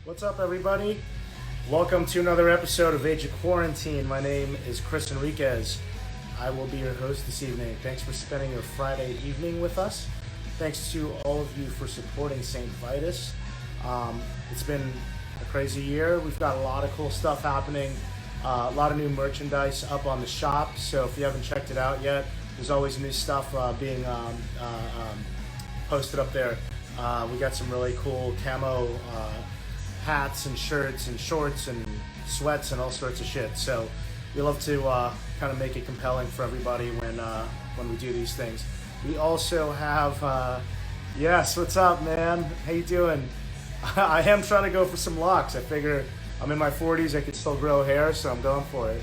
What's up, everybody? Welcome to another episode of Age of Quarantine. My name is Chris Enriquez. I will be your host this evening. Thanks for spending your Friday evening with us. Thanks to all of you for supporting St. Vitus. It's been a crazy year. We've got a lot of cool stuff happening. A lot of new merchandise up on the shop. So if you haven't checked it out yet, there's always new stuff being posted up there. We got some really cool camo hats and shirts and shorts and sweats and all sorts of shit. So we love to kind of make it compelling for everybody when we do these things. We also have yes, what's up, man? How you doing? I am trying to go for some locks. I figure I'm in my 40s, I could still grow hair, so I'm going for it.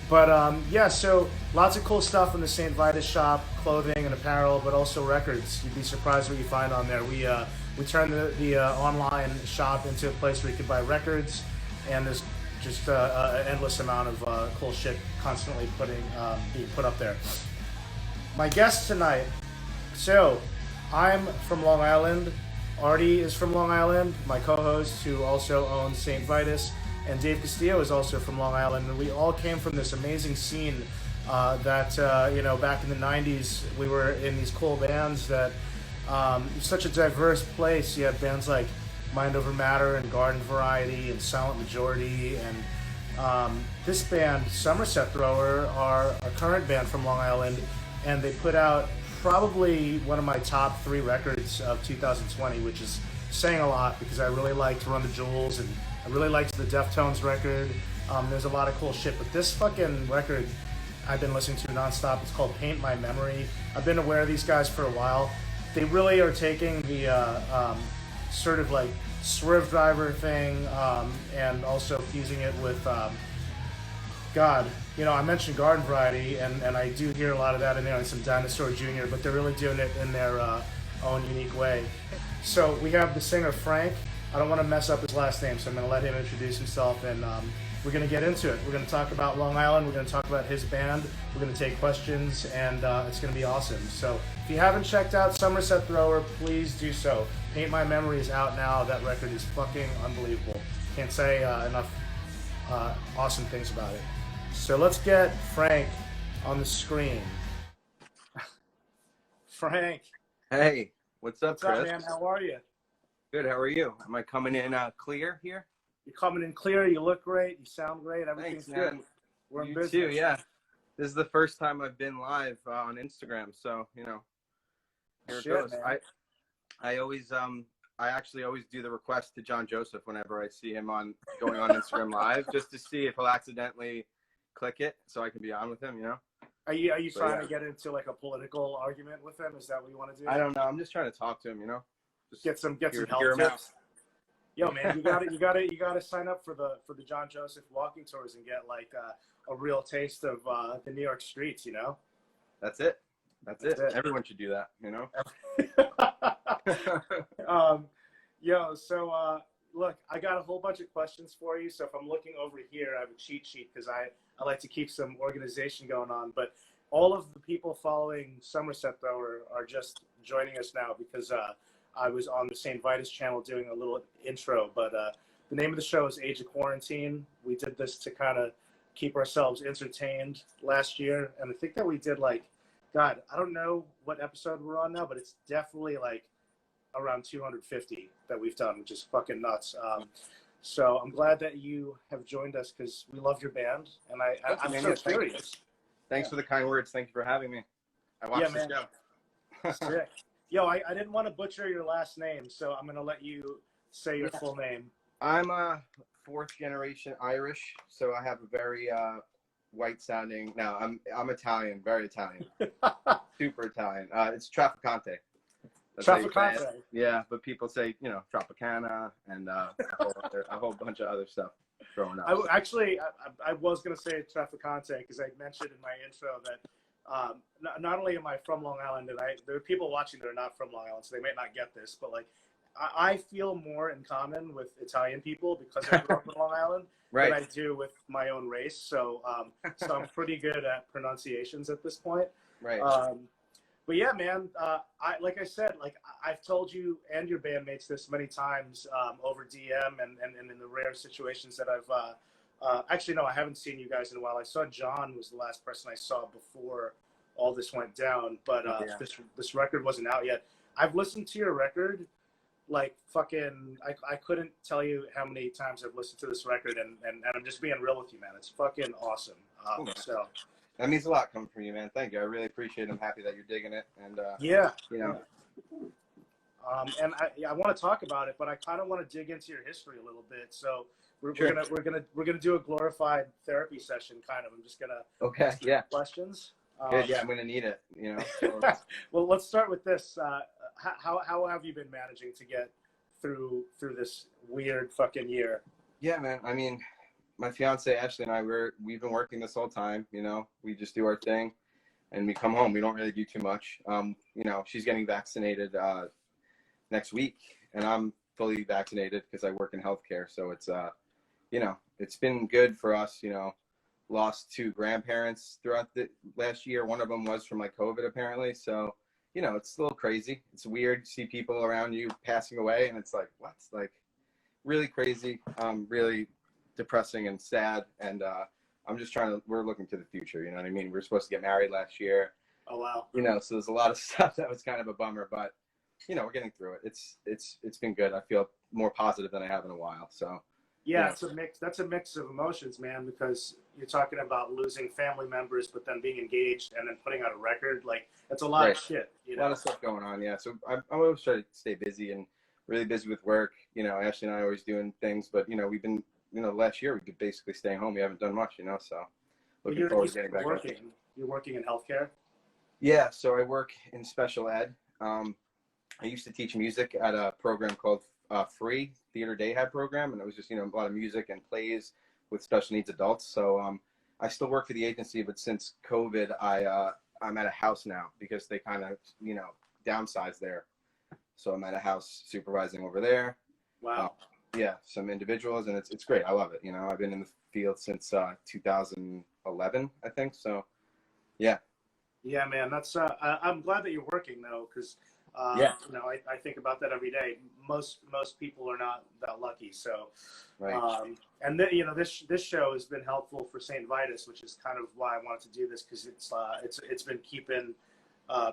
But yeah, so lots of cool stuff in the St. Vitus shop, clothing and apparel, but also records. You'd be surprised what you find on there. We turned the online shop into a place where you can buy records, and there's just an endless amount of cool shit constantly being put up there. My guest tonight, so I'm from Long Island. Artie is from Long Island, my co-host who also owns St. Vitus, and Dave Castillo is also from Long Island. And we all came from this amazing scene that back in the 90s, we were in these cool bands that it's such a diverse place. You have bands like Mind Over Matter and Garden Variety and Silent Majority, and this band, Somerset Thrower, are a current band from Long Island, and they put out probably one of my top 3 records of 2020, which is saying a lot because I really liked Run the Jewels and I really liked the Deftones record. There's a lot of cool shit, but this fucking record I've been listening to nonstop. It's called Paint My Memory. I've been aware of these guys for a while. They really are taking the sort of like Swerve Driver thing and also fusing it with I mentioned Garden Variety, and I do hear a lot of that in there, and some Dinosaur Jr., but they're really doing it in their own unique way. So we have the singer Frank. I don't want to mess up his last name, so I'm going to let him introduce himself, and we're going to get into it. We're going to talk about Long Island. We're going to talk about his band. We're going to take questions, and it's going to be awesome. So if you haven't checked out Somerset Thrower, please do so. Paint My Memory is out now. That record is fucking unbelievable. Can't say enough awesome things about it. So let's get Frank on the screen. Frank. Hey, what's up, Chris? What's up, man? How are you? Good, how are you? Am I coming in clear here? You're coming in clear. You look great. You sound great. Everything's Thanks, good. We're in you business. too, yeah. This is the first time I've been live on Instagram, so, here it goes. Man. I actually always do the request to John Joseph whenever I see him going on Instagram Live, just to see if he'll accidentally click it so I can be on with him, Are you trying to get into like a political argument with him? Is that what you want to do? I don't know. I'm just trying to talk to him, Just get some help hear him out. tips. Yo, man, you gotta sign up for the John Joseph walking tours and get like a real taste of the New York streets. That's it. That's it. Everyone should do that, Look, I got a whole bunch of questions for you. So if I'm looking over here, I have a cheat sheet because I like to keep some organization going on. But all of the people following Somerset Thrower are just joining us now because I was on the St. Vitus channel doing a little intro. But the name of the show is Age of Quarantine. We did this to kind of keep ourselves entertained last year. And I think that we did I don't know what episode we're on now, but it's definitely like around 250 that we've done, which is fucking nuts. So I'm glad that you have joined us because we love your band, and I'm so curious. Thanks for the kind words. Thank you for having me. I watched the show. Sick. Yo, I didn't want to butcher your last name, so I'm gonna let you say your full name. I'm a 4th generation Irish, so I have a very white sounding. No, I'm Italian, very Italian, super Italian. It's Traficante. Traficante. Yeah, but people say, Tropicana and a whole bunch of other stuff growing up. I was going to say Traficante because I mentioned in my intro that not only am I from Long Island, and there are people watching that are not from Long Island, so they may not get this, but I feel more in common with Italian people because I grew up in Long Island than I do with my own race. So I'm pretty good at pronunciations at this point. Right. But yeah, man, like I said, like I've told you and your bandmates this many times over DM and in the rare situations that I've actually no, I haven't seen you guys in a while. I saw John was the last person I saw before all this went down, but Yeah. this record wasn't out yet. I've listened to your record like fucking I couldn't tell you how many times I've listened to this record, and I'm just being real with you, man. It's fucking awesome. Cool, man. So that means a lot coming from you, man. Thank you. I really appreciate it. I'm happy that you're digging it. And yeah, you know. and I want to talk about it, but I kind of want to dig into your history a little bit. So we're gonna do a glorified therapy session, kind of. I'm just gonna questions. Good, yeah, I'm gonna need it. You know. So well, let's start with this. How have you been managing to get through this weird fucking year? Yeah, man. I mean, my fiance Ashley and I we've been working this whole time. You know, we just do our thing, and we come home. We don't really do too much. You know, she's getting vaccinated next week, and I'm fully vaccinated because I work in healthcare. So it's you know, it's been good for us. You know, lost 2 grandparents throughout the last year. One of them was from like COVID apparently. So you know, it's a little crazy. It's weird to see people around you passing away, and it's like, what's like really crazy, really depressing and sad. And I'm just we're looking to the future. You know what I mean? We were supposed to get married last year. Oh, wow. You know, so there's a lot of stuff that was kind of a bummer, but you know, we're getting through it. It's been good. I feel more positive than I have in a while. So yeah, it's a mix. That's a mix of emotions, man, because you're talking about losing family members, but then being engaged and then putting out a record. Like, that's a lot of shit. You know? A lot of stuff going on, yeah. So I'm always trying to stay busy and really busy with work. You know, Ashley and I are always doing things, but, you know, we've been, you know, last year we could basically stay home. We haven't done much, you know, so looking forward to getting back working. You're working in healthcare? Yeah, so I work in special ed. I used to teach music at a program called Free Theater Day Had program, and it was just, you know, a lot of music and plays with special needs adults. So I still work for the agency, but since COVID, I'm at a house now because they kind of, you know, downsized there. So I'm at a house supervising over there. Wow. Yeah, some individuals, and it's great. I love it. You know, I've been in the field since 2011, I think. So, yeah. Yeah, man. That's I'm glad that you're working though, because you know, I think about that every day. Most people are not that lucky. So, right. And then, you know, this show has been helpful for St. Vitus, which is kind of why I wanted to do this, because it's been keeping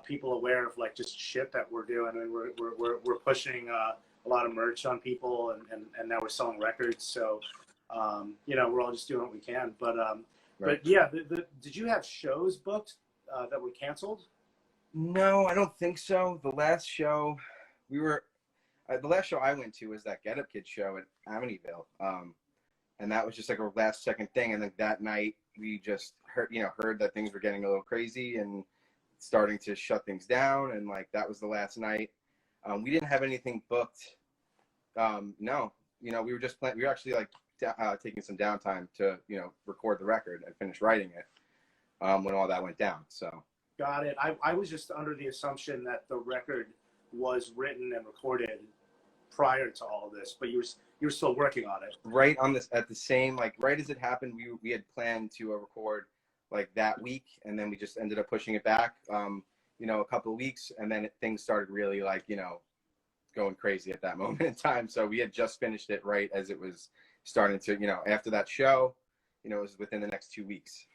people aware of like just shit that we're doing, and we're pushing a lot of merch on people, and now we're selling records. So, you know, we're all just doing what we can. But but yeah, did you have shows booked that were canceled? No, I don't think so. The last show the last show I went to was that Get Up Kids show at Amityville. And that was just like a last second thing. And then that night we just heard that things were getting a little crazy and starting to shut things down. And like, that was the last night. We didn't have anything booked. No, you know, we were just we were actually like taking some downtime to, you know, record the record and finish writing it when all that went down. So. Got it. I was just under the assumption that the record was written and recorded prior to all of this, but you were still working on it. Right on this at the same, like right as it happened, we had planned to record like that week, and then we just ended up pushing it back, you know, a couple of weeks, and then things started really like, you know, going crazy at that moment in time. So we had just finished it right as it was starting to, you know, after that show, you know, it was within the next 2 weeks.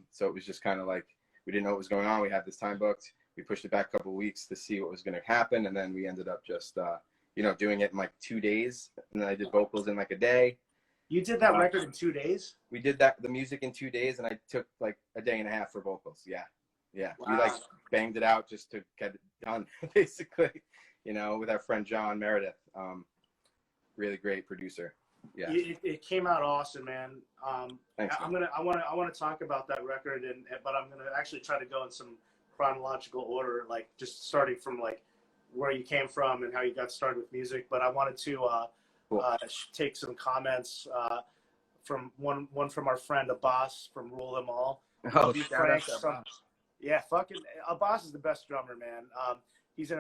So it was just kind of like, we didn't know what was going on. We had this time booked. We pushed it back a couple of weeks to see what was going to happen. And then we ended up just, you know, doing it in like 2 days. And then I did vocals in like a day. You did that record in 2 days? We did the music in 2 days, and I took like a day and a half for vocals. Yeah. Yeah. Wow. We like banged it out just to get it done, basically, you know, with our friend John Meredith. Really great producer. Yeah, it came out awesome, man. Thanks, man. I want to talk about that record, but I'm gonna actually try to go in some chronological order, like just starting from like where you came from and how you got started with music. But I wanted to take some comments from one from our friend Abbas from Rule Them All. Oh, yeah, fucking Abbas is the best drummer, man. He's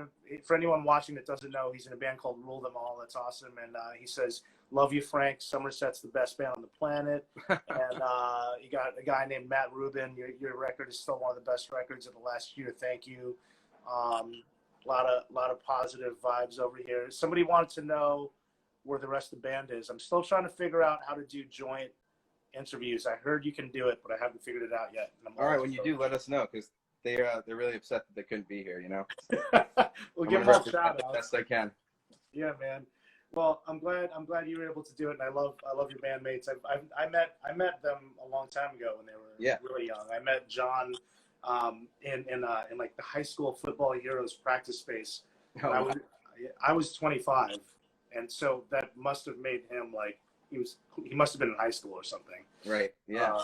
for anyone watching that doesn't know, he's in a band called Rule Them All. That's awesome. And he says, "Love you, Frank. Somerset's the best band on the planet." And you got a guy named Matt Rubin. Your record is still one of the best records of the last year. Thank you. Lot of positive vibes over here. Somebody wanted to know where the rest of the band is. I'm still trying to figure out how to do joint interviews. I heard you can do it, but I haven't figured it out yet. All right, when you do, let us know, because they're really upset that they couldn't be here. We'll I'm give gonna them all represent shout the outs. best I can. Yeah, man. Well, I'm glad you were able to do it, and I love your bandmates. I met them a long time ago when they were really young. I met John in like the high school football heroes practice space. Oh, I was 25, and so that must have made him like he must have been in high school or something. right. Yeah.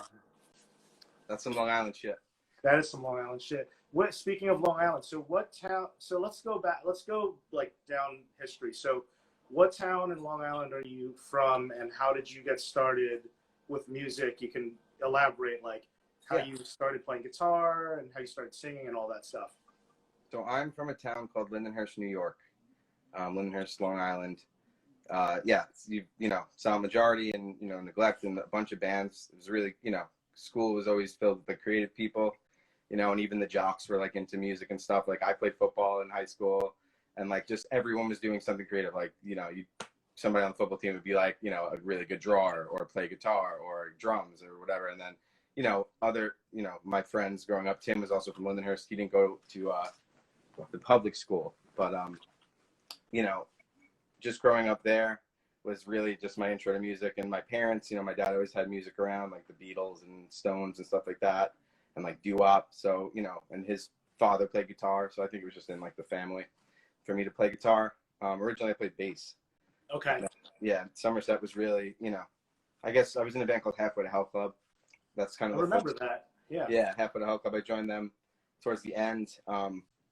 That's some Long Island shit. That is some Long Island shit. Speaking of Long Island, so what town? So let's go back. Let's go like down history. So, what town in Long Island are you from, and how did you get started with music? You can elaborate like how you started playing guitar and how you started singing and all that stuff. So I'm from a town called Lindenhurst, New York. Lindenhurst, Long Island. You saw majority and neglect and a bunch of bands. It was really school was always filled with the creative people, and even the jocks were like into music and stuff. Like I played football in high school, and like just everyone was doing something creative. Like somebody on the football team would be like a really good drawer or play guitar or drums or whatever. And then my friends growing up, Tim was also from Lindenhurst. He didn't go to the public school, but just growing up there was really just my intro to music. And my parents, my dad always had music around, like the Beatles and Stones and stuff like that, and like doo-wop. So and his father played guitar, so I think it was just in like the family for me to play guitar. Originally I played bass. Okay. Yeah, Somerset was really, I guess I was in a band called Halfway to Hell Club. That's kind of I remember that. Yeah. Yeah, Halfway to Hell Club. I joined them towards the end.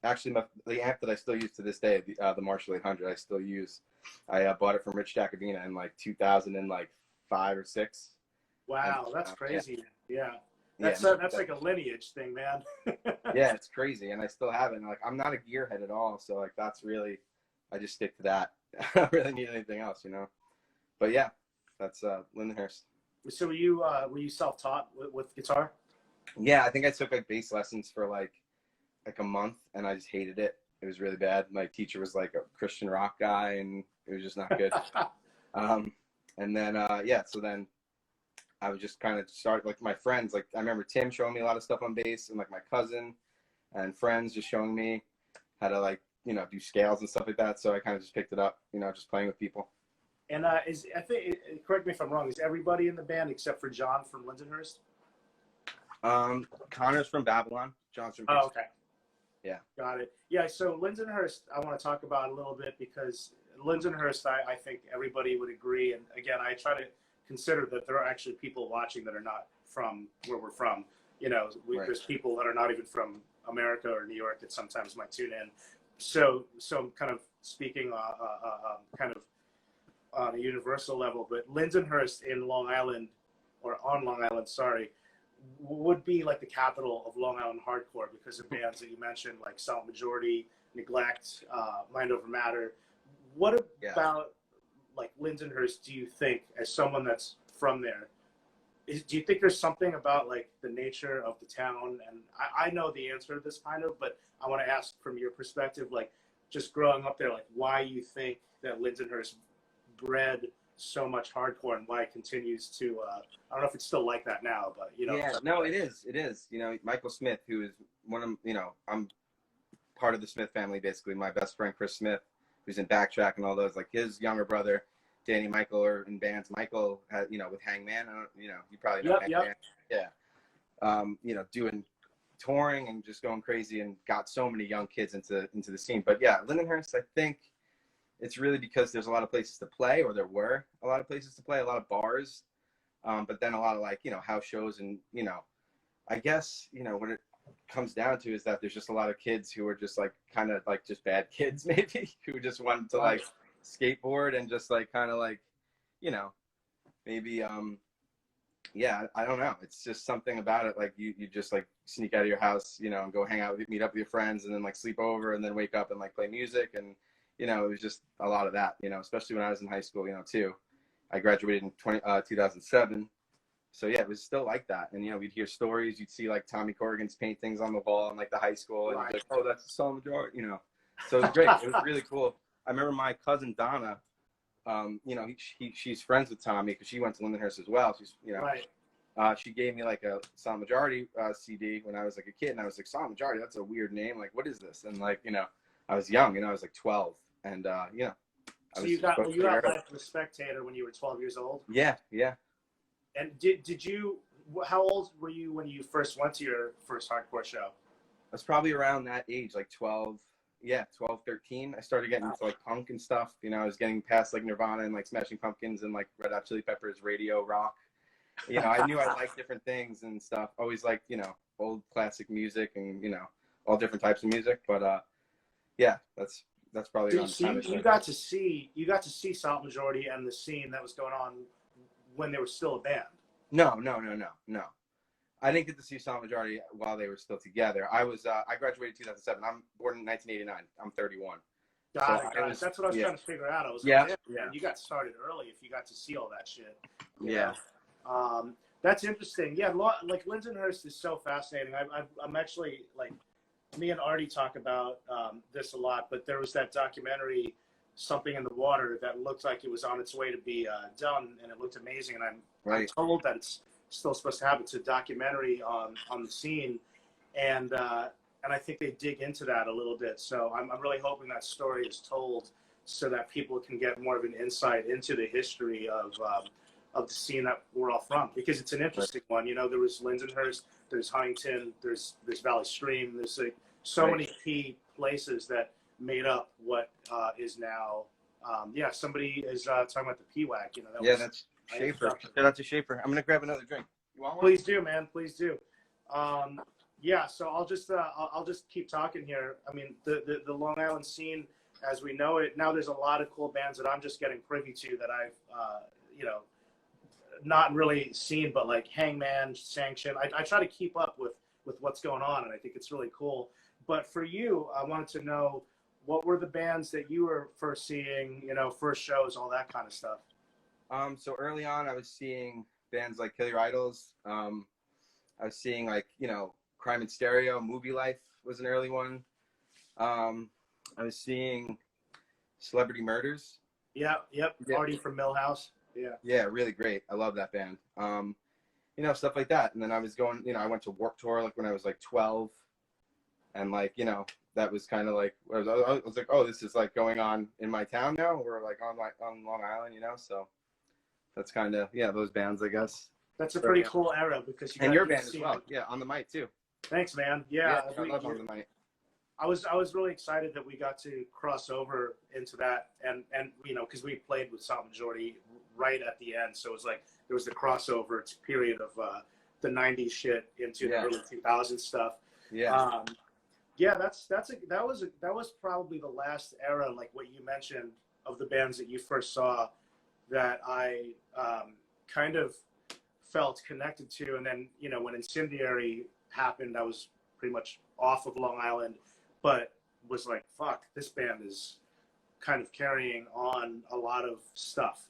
Actually, the amp that I still use to this day, the Marshall 800, I still use. I bought it from Rich Jacobina in like 2005 or 6. Wow, that's crazy. Yeah. That's like a lineage thing, man. Yeah, it's crazy, and I still have it. And like, I'm not a gearhead at all, so like that's really, I just stick to that. I don't really need anything else, But yeah, that's Lindenhurst. So were you self-taught with guitar? Yeah, I think I took like bass lessons for like a month, and I just hated it. It was really bad. My teacher was like a Christian rock guy, and it was just not good. And then so then I would just kind of start like my friends. Like I remember Tim showing me a lot of stuff on bass, and like my cousin and friends just showing me how to like do scales and stuff like that. So I kind of just picked it up, just playing with people. And I think, correct me if I'm wrong, is everybody in the band except for John from Lindenhurst? Connor's from Babylon. John's from Oh, okay. Yeah. Got it. Yeah, so Lindenhurst, I want to talk about a little bit because Lindenhurst, I think everybody would agree. And again, I try to consider that there are actually people watching that are not from where we're from. There's people that are not even from America or New York that sometimes might tune in. So I'm kind of speaking kind of on a universal level, but Lindenhurst in Long Island, or on Long Island, sorry, would be like the capital of Long Island hardcore because of bands that you mentioned, like Silent Majority, Neglect, Mind Over Matter. What about like Lindenhurst do you think, as someone that's from there, do you think there's something about like the nature of the town? And I know the answer to this kind of, but I want to ask from your perspective, like just growing up there, like why you think that Lindenhurst bred so much hardcore and why it continues to I don't know if it's still like that now, but no, it is Michael Smith, who is one of I'm part of the Smith family, basically. My best friend Chris Smith, who's in Backtrack and all those, like his younger brother Danny Michael are in bands. Michael had with Hangman, you probably know Hangman. Doing touring and just going crazy and got so many young kids into the scene. But yeah, Lindenhurst, I think it's really because there's a lot of places to play, or there were a lot of places to play, a lot of bars, but then a lot of like, house shows. And, I guess, what it comes down to is that there's just a lot of kids who are just like, kind of like just bad kids, maybe, who just wanted to like skateboard and just like, kind of like, maybe, I don't know. It's just something about it. Like you just like sneak out of your house, and go hang out, meet up with your friends, and then like sleep over and then wake up and like play music. And, it was just a lot of that, especially when I was in high school, too. I graduated in 2007. So yeah, it was still like that. And, you know, we'd hear stories. You'd see like Tommy Corrigan's paintings on the wall in like the high school. And you'd be like, oh, that's the Saul Majority, you know. So it was great. It was really cool. I remember my cousin Donna, you know, she's friends with Tommy because she went to Lindenhurst as well. She's, you know, Right. she gave me like a Saul Majority CD when I was like a kid. And I was like, Saul Majority, that's a weird name. Like, what is this? And like, you know, I was young, you know, I was like 12. And, you know. So you got Life of the Spectator when you were 12 years old? Yeah, yeah. And did you, how old were you when you first went to your first hardcore show? I was probably around that age, like 12, 13. I started getting into like punk and stuff. You know, I was getting past like Nirvana and like Smashing Pumpkins and like Red Hot Chili Peppers, radio rock. You know, I knew I liked different things and stuff. Always like, you know, old classic music and, you know, all different types of music. But yeah, that's probably around the time. You got to see Salt Majority and the scene that was going on when they were still a band. No. I didn't get to see Salt Majority while they were still together. I graduated in 2007. I'm born in 1989. I'm 31. Got it. That's what I was trying to figure out. I was like, yeah, you got started early if you got to see all that shit. Yeah. That's interesting. Yeah, like Lindenhurst is so fascinating. I'm actually like, me and Artie talk about this a lot, but there was that documentary, Something in the Water, that looked like it was on its way to be done, and it looked amazing. And I'm told that it's still supposed to happen. It's a documentary on the scene, and I think they dig into that a little bit. So I'm really hoping that story is told so that people can get more of an insight into the history of the scene that we're all from, because it's an interesting one. You know, there was Lindenhurst, there's Huntington, there's Valley Stream, there's like so many key places that made up what is now. Somebody is talking about the PWAC. You know, that's Schaefer. Shout out to Schaefer. I'm gonna grab another drink. You want one? Please do, man. Please do. So I'll just keep talking here. I mean, the Long Island scene as we know it now, there's a lot of cool bands that I'm just getting privy to that I've you know, not really seen, but like Hangman, Sanction. I try to keep up with what's going on, and I think it's really cool. But for you, I wanted to know, what were the bands that you were first seeing, you know, first shows, all that kind of stuff? So early on, I was seeing bands like Kill Your Idols. I was seeing like, you know, Crime and Stereo, Movie Life was an early one. I was seeing Celebrity Murders. Yep. Artie from Millhouse. Yeah, really great. I love that band. You know, stuff like that. And then I was going, you know, I went to Warped Tour like when I was like 12. And like, you know, that was kind of like, I was like, oh, this is like going on in my town now. We're like on Long Island, you know, so that's kind of, those bands, I guess. That's a pretty cool era, because and your band as well. Yeah, On the Mic too. Thanks, man. Yeah, I love On the Mic. I was really excited that we got to cross over into that, and you know, because we played with Salt Majority right at the end, so it was like there was the crossover period of the '90s shit into the early 2000s stuff. Yeah. That was probably the last era, like what you mentioned, of the bands that you first saw that I kind of felt connected to. And then, you know, when Incendiary happened, I was pretty much off of Long Island, but was like, fuck, this band is kind of carrying on a lot of stuff,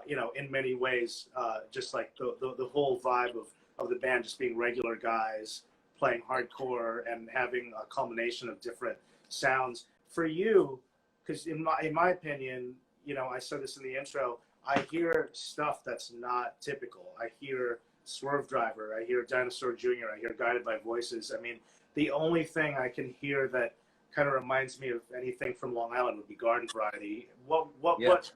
you know, in many ways, just like the whole vibe of the band just being regular guys playing hardcore and having a culmination of different sounds. For you, because in my opinion, you know, I said this in the intro, I hear stuff that's not typical. I hear Swerve Driver, I hear Dinosaur Jr., I hear Guided by Voices. I mean, the only thing I can hear that kind of reminds me of anything from Long Island would be Garden Variety. What's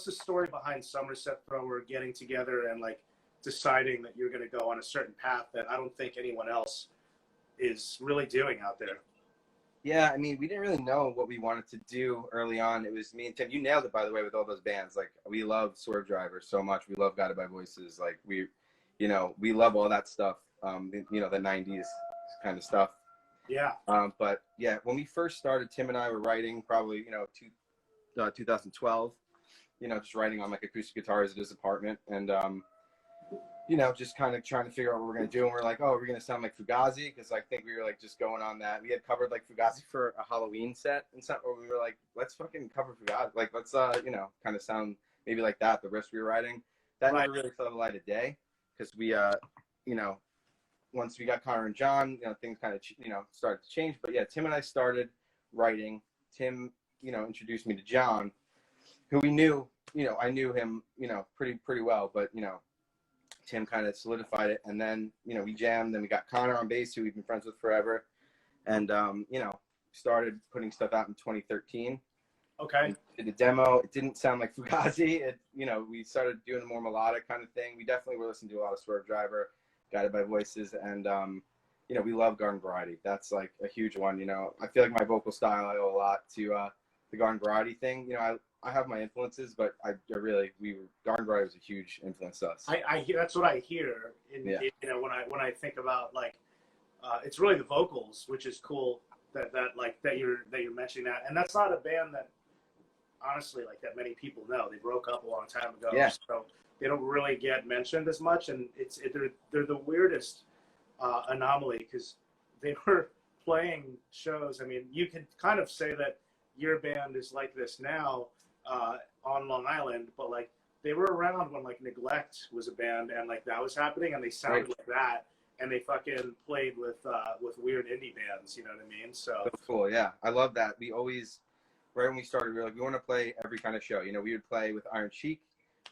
the story behind Somerset Thrower getting together and like deciding that you're going to go on a certain path that I don't think anyone else is really doing out there? Yeah, I mean, we didn't really know what we wanted to do early on. It was me and Tim. You nailed it, by the way, with all those bands. Like, we love Swerve Driver so much. We love Guided by Voices. Like, we love all that stuff. You know, the 90s kind of stuff. Yeah. But yeah, when we first started, Tim and I were writing probably, you know, 2012, you know, just writing on like acoustic guitars at his apartment. And, you know, just kind of trying to figure out what we're going to do. And we're like, oh, we're going to sound like Fugazi. Because I think we were like just going on that. We had covered like Fugazi for a Halloween set and stuff, where we were like, let's fucking cover Fugazi. Like, let's, you know, kind of sound maybe like that, the riffs we were writing. that Right. never really saw the light of day because we, you know, once we got Connor and John, you know, things kind of, you know, started to change. But yeah, Tim and I started writing. Tim, you know, introduced me to John, who we knew, you know, I knew him, you know, pretty well, but, you know, Tim kind of solidified it. And then, you know, we jammed, then we got Connor on bass, who we've been friends with forever. And, you know, started putting stuff out in 2013. Okay. Did a demo. It didn't sound like Fugazi. It, you know, we started doing a more melodic kind of thing. We definitely were listening to a lot of Swerve Driver, Guided by Voices, and you know, we love Garden Variety. That's like a huge one. You know, I feel like my vocal style, I owe a lot to the Garden Variety thing. You know, I have my influences, but I really, Garden Variety was a huge influence to us. I hear, that's what I hear. You know, when I think about like, it's really the vocals, which is cool that you're mentioning that, and that's not a band that honestly like that many people know. They broke up a long time ago, so they don't really get mentioned as much, and they're the weirdest anomaly because they were playing shows. I mean, you can kind of say that your band is like this now on Long Island, but like they were around when like Neglect was a band and like that was happening, and they sounded like that, and they fucking played with weird indie bands. You know what I mean? So that's cool. Yeah, I love that. We always, right when we started, we were like, we want to play every kind of show. You know, we would play with Iron Cheek,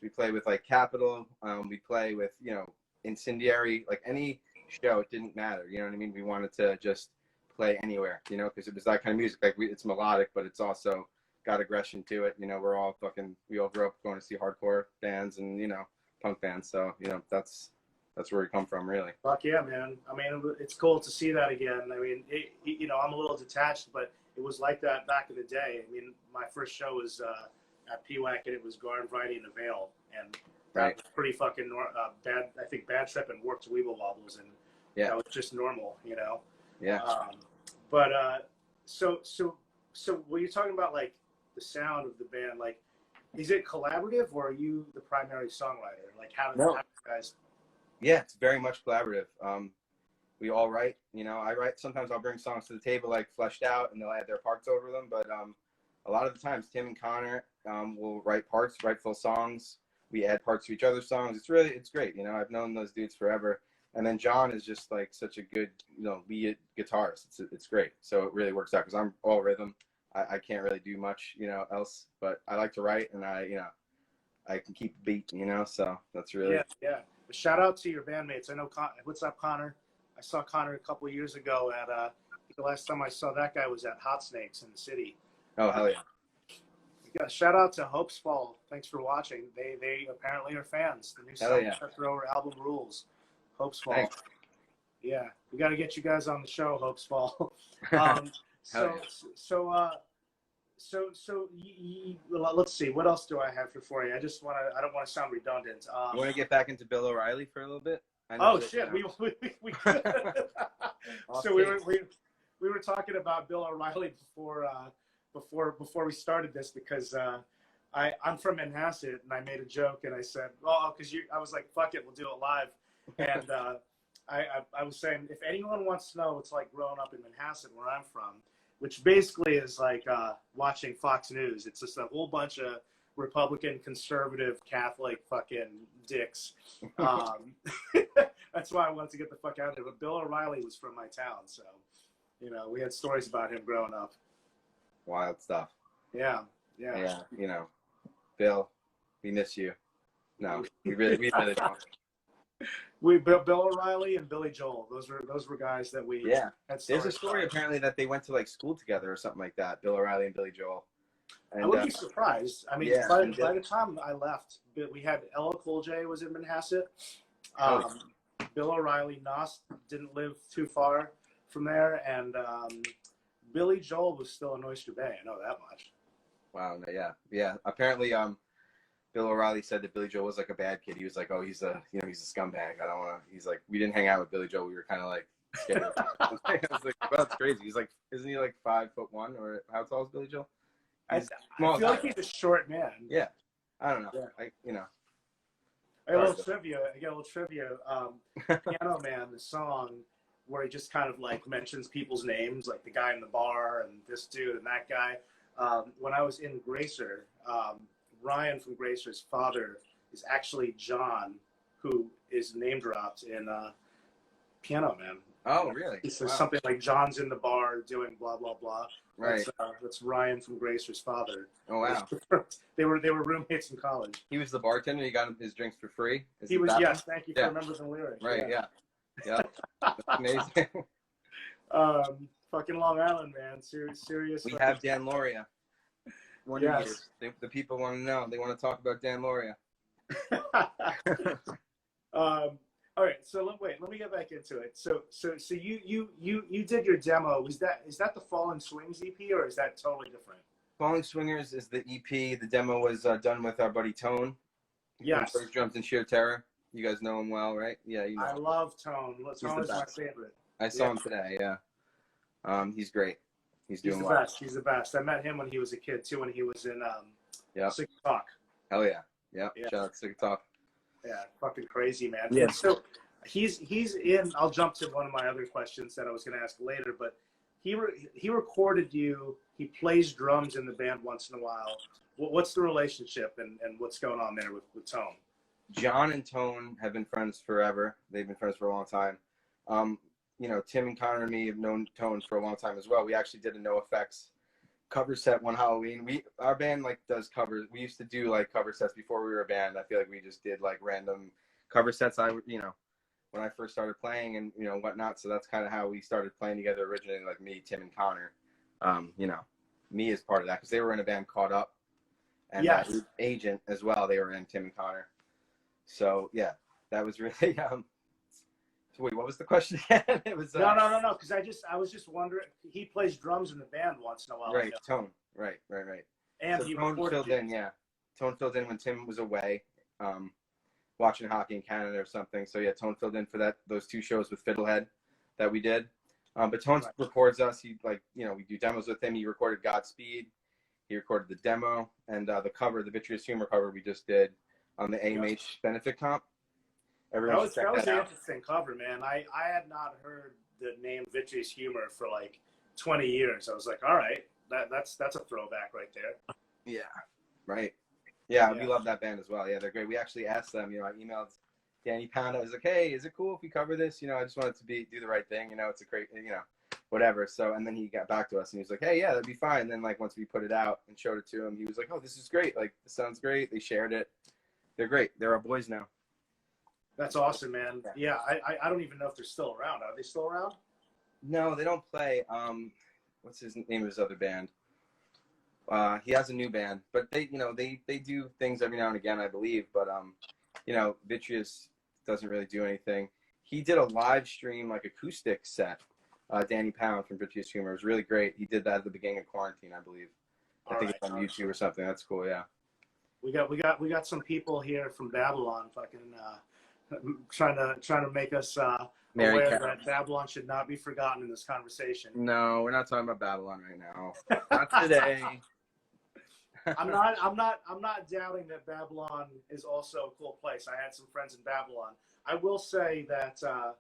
we play with like Capital, we play with, you know, Incendiary, like any show. It didn't matter. You know what I mean? We wanted to just play anywhere, you know, because it was that kind of music. Like it's melodic, but it's also got aggression to it. You know, we all grew up going to see hardcore bands and, you know, punk bands. So, you know, that's where we come from, really. Fuck yeah, man. I mean, it's cool to see that again. I mean, you know, I'm a little detached, but it was like that back in the day. I mean, my first show was at PWAC, and it was Garden Variety in the Vale, and that was pretty fucking bad. I think Bad Trip and Warped Weeble Wobbles, and that was just normal, you know. Yeah. But so when you're talking about like the sound of the band, like, is it collaborative or are you the primary songwriter? Like, how do you guys? Yeah, it's very much collaborative. We all write, you know, I write, sometimes I'll bring songs to the table like fleshed out and they'll add their parts over them. But a lot of the times Tim and Connor will write parts, write full songs. We add parts to each other's songs. It's great. You know, I've known those dudes forever. And then John is just like such a good, you know, lead guitarist. It's great. So it really works out because I'm all rhythm. I can't really do much, you know, else, but I like to write and I can keep the beat, you know, so that's really. Yeah. Shout out to your bandmates. I know, what's up, Connor? I saw Connor a couple of years ago at, the last time I saw that guy was at Hot Snakes in the city. Oh, hell yeah. Shout out to Hope's Fall. Thanks for watching. They apparently are fans. The new Sunset Thrower album rules. Hope's Fall. Thanks. Yeah, we got to get you guys on the show, Hope's Fall. Let's see. What else do I have for you? I don't want to sound redundant. You want to get back into Bill O'Reilly for a little bit? Shit, we so we were talking about Bill O'Reilly before we started this because I'm from Manhasset and I made a joke and I said, well, because I was like, fuck it, we'll do it live, and I was saying if anyone wants to know what's like growing up in Manhasset where I'm from, which basically is like watching Fox News. It's just a whole bunch of Republican, conservative, Catholic fucking dicks. That's why I wanted to get the fuck out of there. But Bill O'Reilly was from my town, so, you know, we had stories about him growing up. Wild stuff. Yeah. Yeah, you know, Bill, we miss you. No, we really don't. Bill O'Reilly and Billy Joel. Those were guys that we had. There's a story apparently that they went to like school together or something like that. Bill O'Reilly and Billy Joel. And, I wouldn't be surprised. I mean, by the time I left, we had LL Cool J was in Manhasset. Bill O'Reilly, Nas didn't live too far from there, and Billy Joel was still in Oyster Bay. I know that much. Wow. Yeah. Apparently, Bill O'Reilly said that Billy Joel was like a bad kid. He was like, oh, he's a scumbag. I don't want to. He's like, we didn't hang out with Billy Joel. We were kind of like scared. I was like, well, that's crazy. He's like, isn't he like 5'1" or how tall is Billy Joel? I feel like he's a short man. Yeah. I don't know. Yeah. I got a little trivia. Piano Man, the song where he just kind of like mentions people's names, like the guy in the bar and this dude and that guy. When I was in Gracer, Ryan from Gracer's father is actually John, who is name dropped in Piano Man. Oh, really? He says something like John's in the bar doing blah blah blah. Right. That's Ryan from Gracer's father. Oh, wow. They were roommates in college. He was the bartender. He got his drinks for free. He was, yes. Thank you for remembering the lyrics. Right. Yeah. That's amazing. Fucking Long Island, man. Serious. We have Dan Loria. Yes. The people want to know. They want to talk about Dan Loria. All right, so let me get back into it. So you did your demo. Is that the Fallen Swings EP, or is that totally different? Falling Swingers is the EP. The demo was done with our buddy Tone. Yes. First drums in Sheer Terror. You guys know him well, right? Yeah, you know. I love Tone. Tone is my favorite. I saw him today. Yeah. He's great. He's doing well. Best. He's the best. I met him when he was a kid too. When he was in Sick Talk. Hell yeah. Yeah. Shout out to Sick Talk. Yeah, fucking crazy, man. Yeah. So he's in. I'll jump to one of my other questions that I was going to ask later, but he recorded you. He plays drums in the band once in a while. What's the relationship and what's going on there with Tone? John and Tone have been friends forever. They've been friends for a long time. You know, Tim and Connor and me have known Tone for a long time as well. We actually did a NoFX cover set one Halloween. Our band like does covers. We used to do like cover sets before we were a band. I feel like we just did like random cover sets. When I first started playing and whatnot. So that's kind of how we started playing together originally. Like me, Tim, and Connor. Me as part of that because they were in a band Caught Up, and Agent as well. They were in Tim and Connor. So yeah, that was really. So wait, what was the question again? It was no. Because I was just wondering. He plays drums in the band once in a while. Right, Tone. Right. And so he Tone filled in. Yeah, Tone filled in when Tim was away, watching hockey in Canada or something. So yeah, Tone filled in for those two shows with Fiddlehead that we did. But Tone records us. He we do demos with him. He recorded Godspeed. He recorded the demo and the cover, the Vitreous Humor cover we just did on the AMH benefit comp. That was an interesting cover, man. I had not heard the name Vitreous Humor for like 20 years. I was like, all right, that's a throwback right there. Yeah, right. Yeah, we love that band as well. Yeah, they're great. We actually asked them, I emailed Danny Pound. I was like, hey, is it cool if we cover this? I just wanted to do the right thing. It's a great, whatever. So, and then he got back to us and he was like, hey, yeah, that'd be fine. And then like, once we put it out and showed it to him, he was like, oh, this is great. Like, this sounds great. They shared it. They're great. They're our boys now. That's awesome, man. Yeah, I don't even know if they're still around. Are they still around? No, they don't play. What's his name of his other band? He has a new band, but they do things every now and again, I believe. But Vitreous doesn't really do anything. He did a live stream, like acoustic set. Danny Pound from Vitreous Humor. It was really great. He did that at the beginning of quarantine, I believe. I think it's on YouTube or something. That's cool. Yeah. We got some people here from Babylon, fucking trying to make us aware that Babylon should not be forgotten in this conversation. No, we're not talking about Babylon right now. Not today. I'm not doubting that Babylon is also a cool place. I had some friends in Babylon. I will say that I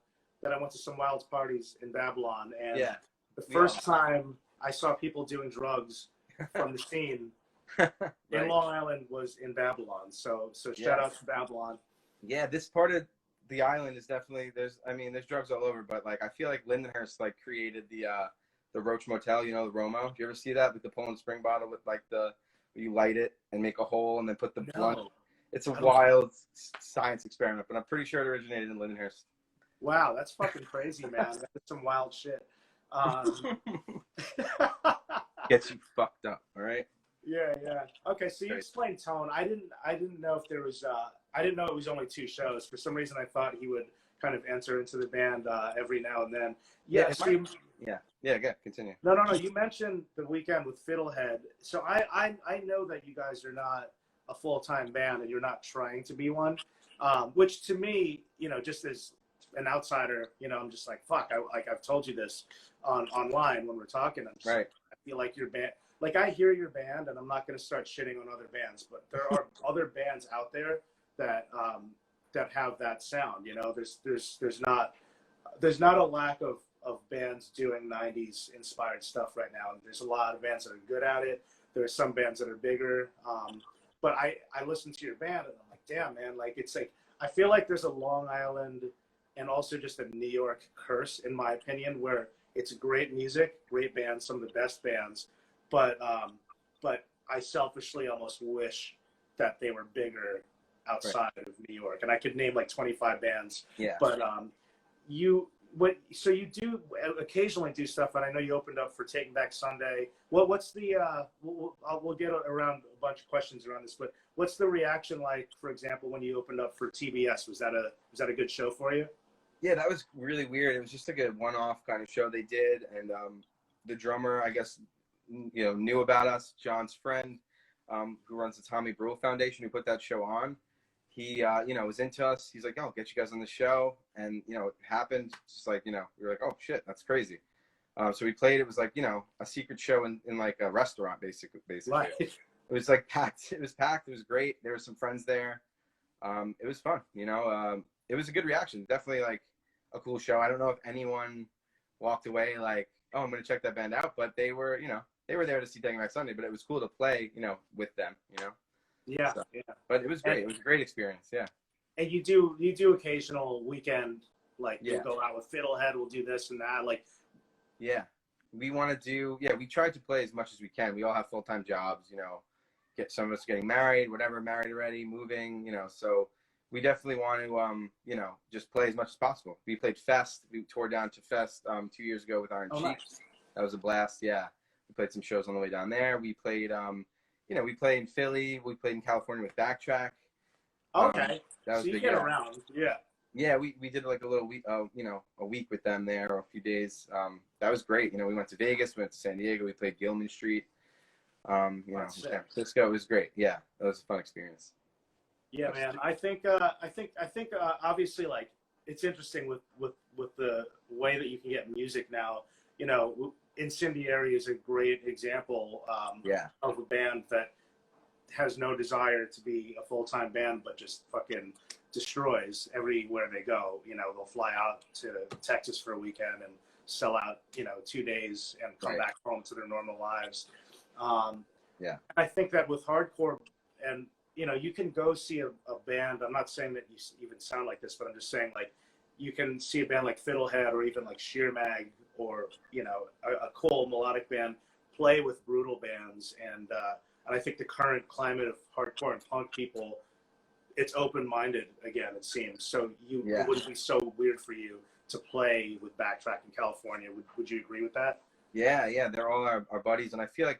went to some wild parties in Babylon, and the first time I saw people doing drugs from the scene in Long Island was in Babylon. So shout out to Babylon. Yeah, this part of the island is definitely there's drugs all over, but like I feel like Lindenhurst like created the Roach Motel, the Romo. Do you ever see that with the Poland Spring bottle with like you light it and make a hole and then put the blunt? It's a wild science experiment, but I'm pretty sure it originated in Lindenhurst. Wow, that's fucking crazy, man. That's some wild shit. Gets you fucked up, all right? Yeah. Okay, so you explained Tone. I didn't know if there was. I didn't know it was only 2 shows. For some reason, I thought he would kind of enter into the band every now and then. Yeah. Yeah. Continue. No. You mentioned the weekend with Fiddlehead. So I know that you guys are not a full-time band and you're not trying to be one. Which to me, just as an outsider, I'm just like, fuck. I've told you this online when we're talking. I'm just, right. I feel like your band. Like I hear your band, and I'm not going to start shitting on other bands, but there are other bands out there that have that sound. There's not a lack of bands doing 90s inspired stuff right now. And there's a lot of bands that are good at it. There's some bands that are bigger. But I listen to your band and I'm like, damn, man, like it's like I feel like there's a Long Island and also just a New York curse, in my opinion, where it's great music, great bands, some of the best bands, but I selfishly almost wish that they were bigger Right. outside of New York, and I could name like 25 bands. Yeah. But so you do occasionally do stuff, and I know you opened up for Taking Back Sunday. What's the we'll get around a bunch of questions around this, but what's the reaction like, for example, when you opened up for TBS? Was that a good show for you? Yeah, that was really weird. It was just like a one-off kind of show they did, and the drummer, I guess, knew about us. John's friend, who runs the Tommy Brule Foundation, who put that show on. He, was into us. He's like, "Oh, get you guys on the show," and it happened. Just like we were like, "Oh shit, that's crazy." So we played. It was like a secret show in like a restaurant, basically. Right. It was like packed. It was packed. It was great. There were some friends there. It was fun. It was a good reaction. Definitely like a cool show. I don't know if anyone walked away like, "Oh, I'm gonna check that band out," but they were there to see Taking Back Sunday. But it was cool to play, with them. Yeah, So, yeah. but it was great. It was a great experience. Yeah. And you do occasional weekend, like Yeah. you'll go out with Fiddlehead, we'll do this and that, like. Yeah. We want to do. Yeah, we try to play as much as we can. We all have full-time jobs. Get some of us getting married, whatever, married already, moving. So we definitely want to just play as much as possible. We played Fest. We toured down to Fest 2 years ago with Iron Chief. Nice. That was a blast. Yeah. We played some shows on the way down there. We played we played in Philly. We played in California with Backtrack. Okay. That was so you big, get yeah. around. Yeah. Yeah, we did like a little week, a week with them there, or a few days. That was great. We went to Vegas, we went to San Diego, we played Gilman Street. San Francisco. It was great. Yeah, that was a fun experience. Yeah, man. I think obviously, like, it's interesting with the way that you can get music now. Incendiary is a great example of a band that has no desire to be a full-time band, but just fucking destroys everywhere they go. They'll fly out to Texas for a weekend and sell out, 2 days and come back home to their normal lives. I think that with hardcore, and you can go see a band. I'm not saying that you even sound like this, but I'm just saying, like, you can see a band like Fiddlehead or even like Sheer Mag or a cool melodic band play with brutal bands, and I think the current climate of hardcore and punk people, it's open-minded again, it seems. So it wouldn't be so weird for you to play with Backtrack in California. Would you agree with that? Yeah, they're all our buddies, and I feel like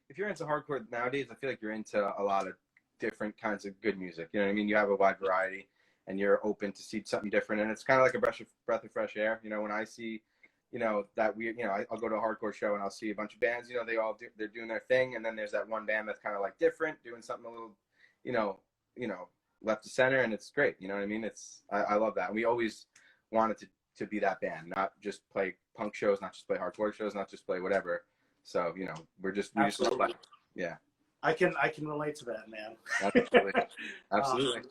if you're into hardcore nowadays, I feel like you're into a lot of different kinds of good music. You know what I mean? You have a wide variety, and you're open to see something different, and it's kind of like a breath of fresh air. When I see, that I'll go to a hardcore show and I'll see a bunch of bands. They're doing their thing, and then there's that one band that's kind of like different, doing something a little, left to center, and it's great. You know what I mean? I love that. And we always wanted to be that band, not just play punk shows, not just play hardcore shows, not just play whatever. So we just love that. Yeah. I can relate to that, man. Absolutely.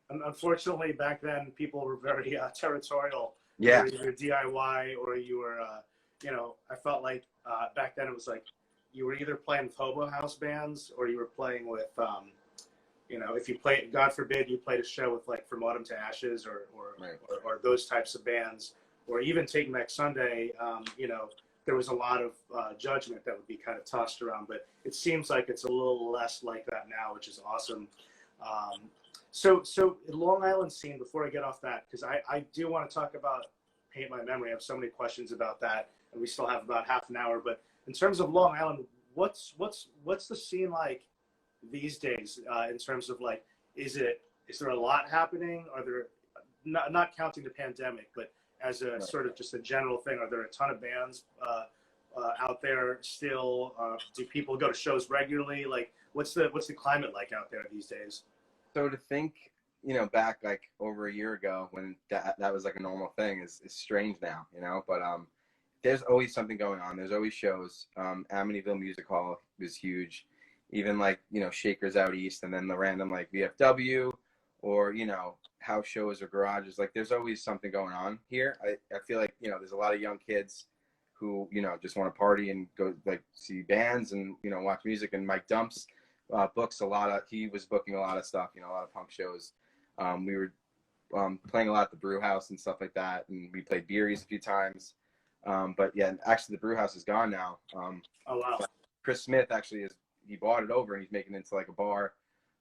Unfortunately, back then people were very territorial. Yeah. You were either DIY or you were, I felt like back then it was like you were either playing with hobo house bands or you were playing with, if you played, God forbid, you played a show with like From Autumn to Ashes or those types of bands, or even Taking Back Sunday. There was a lot of judgment that would be kind of tossed around, but it seems like it's a little less like that now, which is awesome. So Long Island scene, before I get off that, because I do want to talk about Paint My Memory. I have so many questions about that, and we still have about half an hour. But in terms of Long Island, what's the scene like these days? In terms of like, is there a lot happening? Are there, not counting the pandemic, but as a sort of just a general thing, are there a ton of bands out there still? Do people go to shows regularly? Like, what's the climate like out there these days? So to think, back like over a year ago when that was like a normal thing is strange now, but there's always something going on. There's always shows. Amityville Music Hall was huge. Even like, Shakers out east, and then the random like VFW or, house shows or garages. Like there's always something going on here. I feel like, there's a lot of young kids who, just want to party and go like see bands and, watch music. And Mike Dumps he was booking a lot of stuff, you know, a lot of punk shows. We were playing a lot at the brew house and stuff like that, and we played Beeries a few times. But yeah, actually the brew house is gone now. Oh wow. Chris Smith actually he bought it over and he's making it into like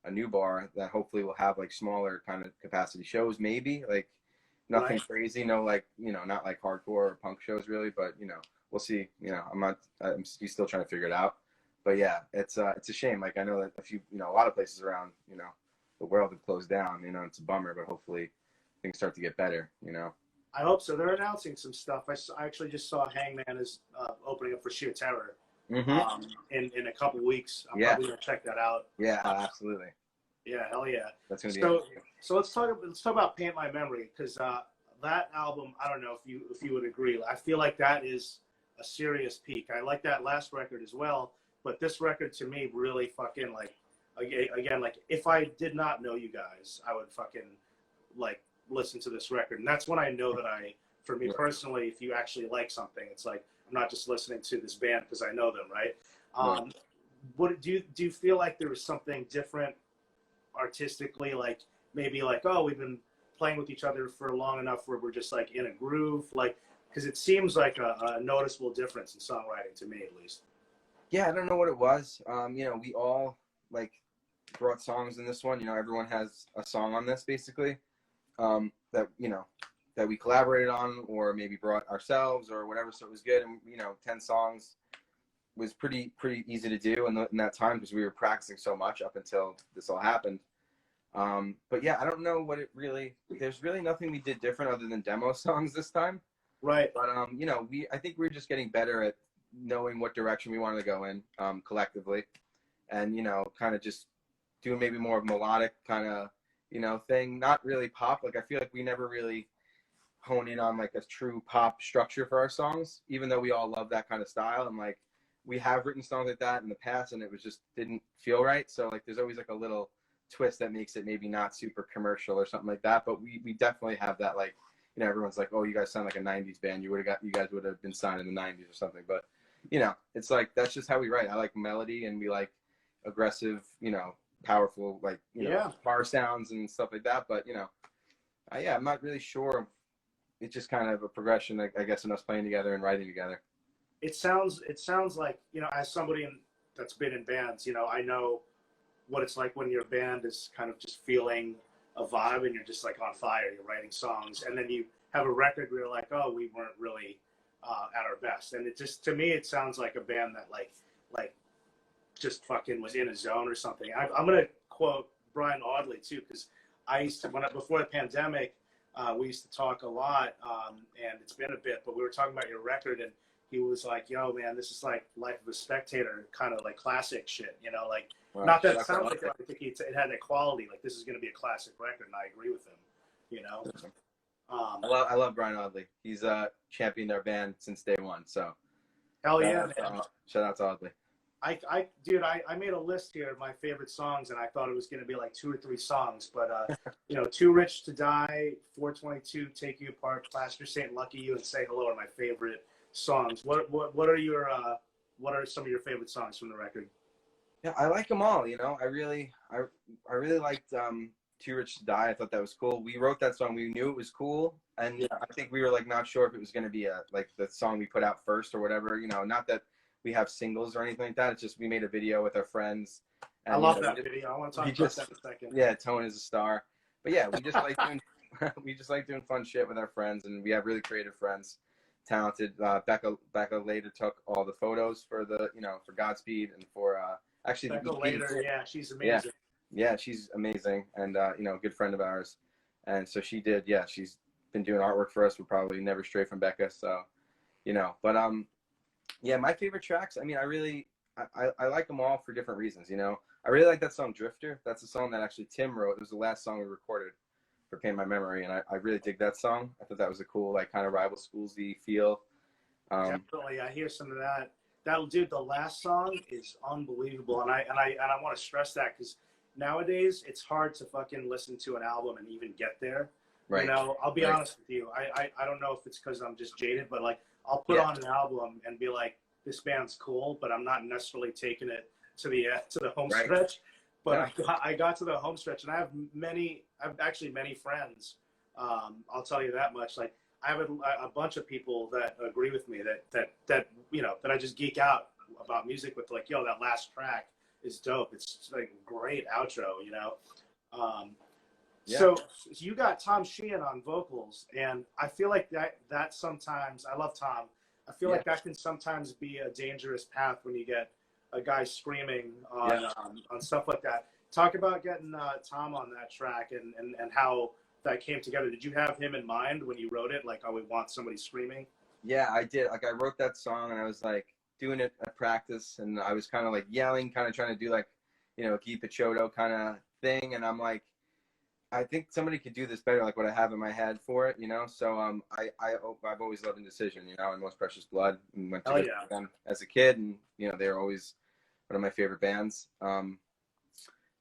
a new bar that hopefully will have like smaller kind of capacity shows, maybe like nothing crazy, no, like, you know, not like hardcore or punk shows really, but you know, we'll see. You know, he's still trying to figure it out. But yeah, it's a shame. Like I know that a lot of places around, you know, the world have closed down. You know, it's a bummer, but hopefully things start to get better. You know. I hope so. They're announcing some stuff. I actually just saw Hangman is opening up for Sheer Terror in a couple weeks. I'm probably gonna check that out. Yeah, absolutely. Yeah, hell yeah. That's gonna be so let's talk about Paint My Memory, because that album, I don't know if you would agree. I feel like that is a serious peak. I like that last record as well, but this record to me really fucking like, again, like if I did not know you guys, I would fucking like listen to this record. And that's when I know that for me personally, if you actually like something, it's like I'm not just listening to this band because I know them, right? What do you feel like there was something different artistically, like maybe like, oh, we've been playing with each other for long enough where we're just like in a groove, like, because it seems like a noticeable difference in songwriting to me, at least. Yeah, I don't know what it was. You know, we all like brought songs in this one. You know, everyone has a song on this basically that, you know, that we collaborated on or maybe brought ourselves or whatever. So it was good. And, you know, 10 songs was pretty easy to do in that time because we were practicing so much up until this all happened. But yeah, I don't know what it really, there's really nothing we did different other than demo songs this time. Right. But, you know, I think we're just getting better at knowing what direction we wanted to go in collectively, and, you know, kind of just doing maybe more of melodic kind of, you know, thing, not really pop. Like I feel like we never really hone in on like a true pop structure for our songs, even though we all love that kind of style. And like we have written songs like that in the past and it was just didn't feel right. So like there's always like a little twist that makes it maybe not super commercial or something like that. But we definitely have that, like, you know, everyone's like, oh, you guys sound like a 90s band. You guys would have been signed in the 90s or something. But, you know, it's like, that's just how we write. I like melody and we like aggressive, you know, powerful, like, you know, bar sounds and stuff like that. But, you know, I'm not really sure. It's just kind of a progression, I guess, in us playing together and writing together. It sounds like, you know, as somebody that's been in bands, you know, I know what it's like when your band is kind of just feeling a vibe and you're just like on fire, you're writing songs, and then you have a record where you're like, oh, we weren't really at our best. And it just, to me, it sounds like a band that like just fucking was in a zone or something. I'm going to quote Brian Audley too, because I used to, before the pandemic, we used to talk a lot, and it's been a bit, but we were talking about your record, and he was like, yo, man, this is like Life of a Spectator, kind of like classic shit, you know, like, wow, not that it sounds like that, I think it had that quality, like this is going to be a classic record, and I agree with him, you know. I love Brian Audley. He's championed our band since day one, so. Hell yeah, man. Shout out to Audley. Dude, I made a list here of my favorite songs, and I thought it was going to be like 2 or 3 songs, but, you know, Too Rich to Die, 422, Take You Apart, Plaster Saint, Lucky You, and Say Hello are my favorite songs. What are some of your favorite songs from the record? Yeah, I like them all, you know. I really liked Too Rich to Die. I thought that was cool. We wrote that song. We knew it was cool, and I think we were like not sure if it was going to be like the song we put out first or whatever, you know. Not that we have singles or anything like that. It's just we made a video with our friends. And, I love that video. I want to talk about that in a second. Yeah, Tone is a star. But yeah, we just like doing we just like doing fun shit with our friends, and we have really creative friends, talented. Becca later took all the photos for for Godspeed and for actually Becca later. Yeah, she's amazing. Yeah, she's amazing, and you know, a good friend of ours. And so she did. Yeah, she's been doing artwork for us. We're probably never stray from Becca. So, you know, but yeah, my favorite tracks, I mean, I like them all for different reasons, you know. I really like that song Drifter. That's a song that actually Tim wrote. It was the last song we recorded for Paint My Memory, and I really dig that song. I thought that was a cool, like, kind of Rival Schools-y feel. Definitely, I hear some of that. Dude, the last song is unbelievable, and I want to stress that because nowadays it's hard to fucking listen to an album and even get there. Right. You know, I'll be honest with you. I don't know if it's because I'm just jaded, but like, I'll put on an album and be like, this band's cool, but I'm not necessarily taking it to the home Right. stretch, but Yeah. I got to the home stretch, and I have actually many friends. I'll tell you that much. Like I have a bunch of people that agree with me that you know that I just geek out about music with, like, yo, that last track is dope. It's like great outro, you know. Um, Yeah. So you got Tom Sheehan on vocals, and I feel like that sometimes, I love Tom. I feel like that can sometimes be a dangerous path when you get a guy screaming on stuff like that. Talk about getting Tom on that track and how that came together. Did you have him in mind when you wrote it? Like, oh, we want somebody screaming? Yeah, I did. Like, I wrote that song, and I was like doing it at practice, and I was kind of like yelling, kind of trying to do like, you know, Keep It Chodo kind of thing, and I'm like, I think somebody could do this better, like what I have in my head for it, you know. So I've always loved Indecision, you know, and Most Precious Blood, and went to them as a kid, and you know, they were always one of my favorite bands.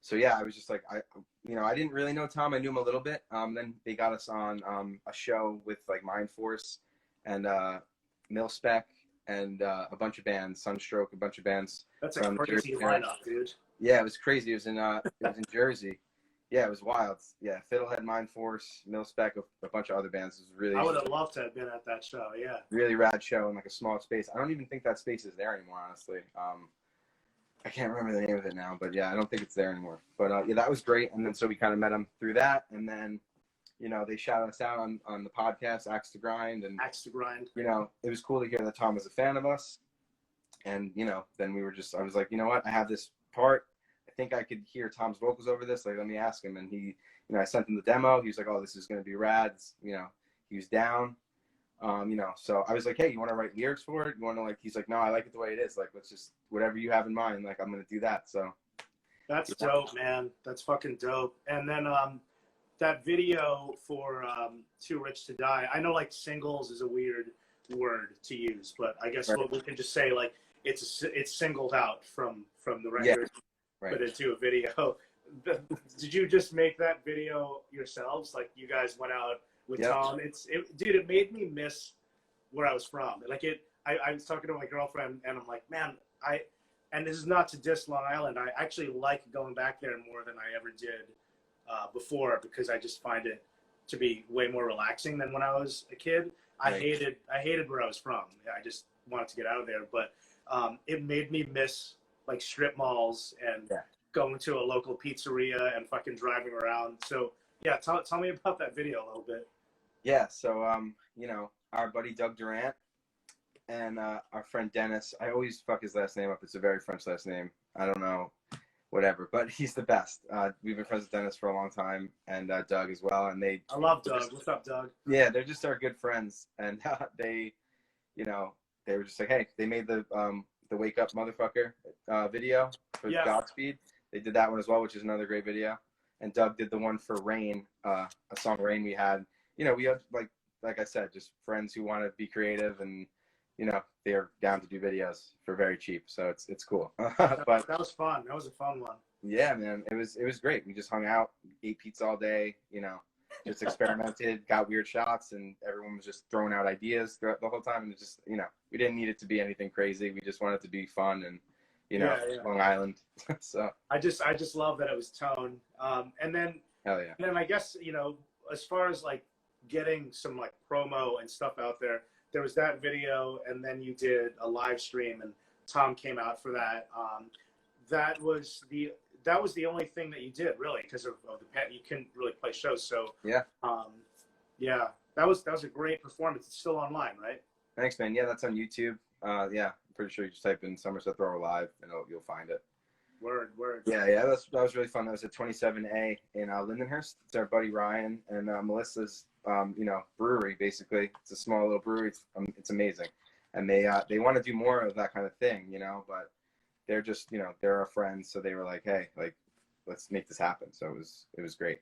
So yeah, I was just like, I didn't really know Tom. I knew him a little bit. Then they got us on a show with like Mind Force and Milspec and a bunch of bands, Sunstroke, a bunch of bands. That's a crazy lineup, dude. Yeah, it was crazy. It was in Jersey. Yeah, it was wild. Yeah, Fiddlehead, Mind Force, Milspec, a bunch of other bands. It was really. I would have loved to have been at that show. Yeah. Really rad show in like a small space. I don't even think that space is there anymore, honestly. I can't remember the name of it now, but yeah, I don't think it's there anymore. But yeah, that was great. And then so we kind of met them through that, and then, you know, they shouted us out on the podcast, Axe to Grind, and Axe to Grind. You know, it was cool to hear that Tom was a fan of us, and you know, then I was like, you know what, I have this part. I think I could hear Tom's vocals over this. Like, let me ask him. And he, you know, I sent him the demo. He was like, oh, this is going to be rad. You know, he was down. You know, so I was like, hey, you want to write lyrics for it? You want to, like, he's like, no, I like it the way it is. Like, let's just, whatever you have in mind, like, I'm going to do that. So. That's dope, man. That's fucking dope. And then that video for Too Rich to Die, I know, like, singles is a weird word to use, but I guess what we can just say, like, it's singled out from the record. Yeah. Right. Put into a video. Did you just make that video yourselves? Like, you guys went out with Tom? Dude, it made me miss where I was from. Like, I was talking to my girlfriend, and I'm like, man, and this is not to diss Long Island. I actually like going back there more than I ever did before, because I just find it to be way more relaxing than when I was a kid. I hated where I was from. I just wanted to get out of there, but it made me miss, like, strip malls and going to a local pizzeria and fucking driving around. So yeah, tell me about that video a little bit. Yeah, so you know, our buddy Doug Durant and our friend Dennis, I always fuck his last name up. It's a very French last name. I don't know, whatever, but he's the best. We've been friends with Dennis for a long time, and Doug as well. And I love Doug. What's up, Doug? Yeah, they're just our good friends, and they, you know, they were just like, hey, they made the Wake Up Motherfucker video for Godspeed. They did that one as well, which is another great video. And Doug did the one for Rain, a song Rain we had. You know, we have, like I said, just friends who want to be creative, and, you know, they're down to do videos for very cheap. So it's cool. But that was fun. That was a fun one. Yeah, man. It was great. We just hung out, ate pizza all day, you know, just experimented, got weird shots, and everyone was just throwing out ideas throughout the whole time. And it just, you know, we didn't need it to be anything crazy. We just wanted it to be fun and, you know, Long Island. So I just love that it was Tone. And then, hell yeah. And then I guess, you know, as far as like getting some like promo and stuff out there, there was that video, and then you did a live stream, and Tom came out for that. That was the only thing that you did, really, because of the pet. You couldn't really play shows, so yeah. That was a great performance. It's still online, right? Thanks, man. Yeah, that's on YouTube. Yeah, I'm pretty sure you just type in Somerset Thrower Live, and you'll find it. Word. Yeah, that was really fun. That was at 27A in Lindenhurst. It's our buddy Ryan and Melissa's, you know, brewery. Basically, it's a small little brewery. It's amazing, and they want to do more of that kind of thing, you know. But they're just, you know, they're our friends, so they were like, hey, like, let's make this happen. So it was great.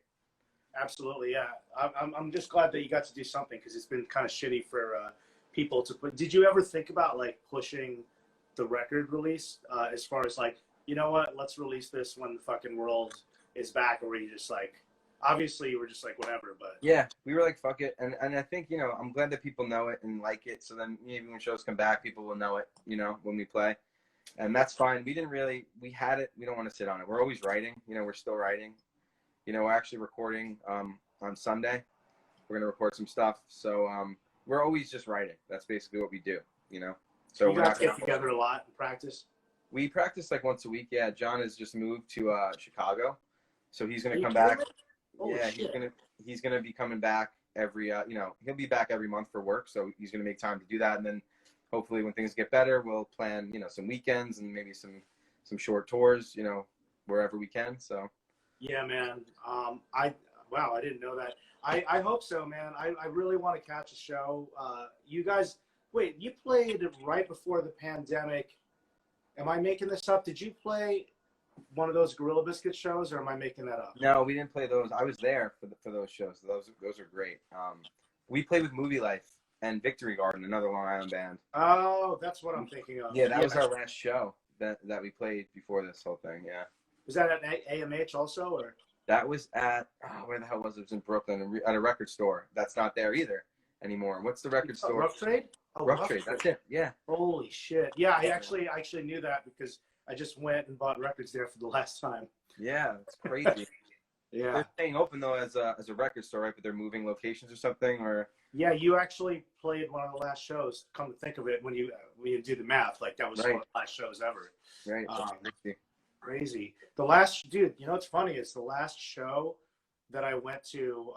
Absolutely, yeah. I'm just glad that you got to do something, because it's been kind of shitty for people to put. Did you ever think about like pushing the record release as far as like, you know what, let's release this when the fucking world is back, or were you just like, obviously you were just like, whatever, but. Yeah, we were like, fuck it. And I think, you know, I'm glad that people know it and like it. So then maybe when shows come back, people will know it, you know, when we play. and that's fine. We had it. We don't want to sit on it. We're always writing. We're still writing. We're actually recording on Sunday. We're going to record some stuff. So we're always just writing. That's basically what we do, So you guys get together a lot and practice? We practice like once a week. Yeah, John has just moved to Chicago. So he's going to come back. Yeah, he's going to be coming back every, he'll be back every month for work. So he's going to make time to do that. And then hopefully when things get better, we'll plan, some weekends and maybe some short tours, wherever we can. So. Yeah, man. I didn't know that. I hope so, man. I really want to catch a show. You guys, wait, you played right before the pandemic. Am I making this up? Did you play one of those Gorilla Biscuit shows, or am I making that up? No, we didn't play those. I was there for those shows. Those are great. We played with Movie Life and Victory Garden, another Long Island band. Oh, that's what I'm thinking of. Yeah, that was our last show that we played before this whole thing. Yeah. Was that at AMH also, or? That was at where the hell was it? It was in Brooklyn at a record store. That's not there either anymore. What's the record store? Rough Trade. Oh, Rough Trade. That's it. Yeah. Holy shit! Yeah, I actually knew that because I just went and bought records there for the last time. Yeah, it's crazy. Yeah. They're staying open though as a record store, right? But they're moving locations or something, or. Yeah, you actually played one of the last shows. Come to think of it, when you do the math, like that was one of the last shows ever. Right. Crazy. The last, dude, what's funny is the last show that I went to,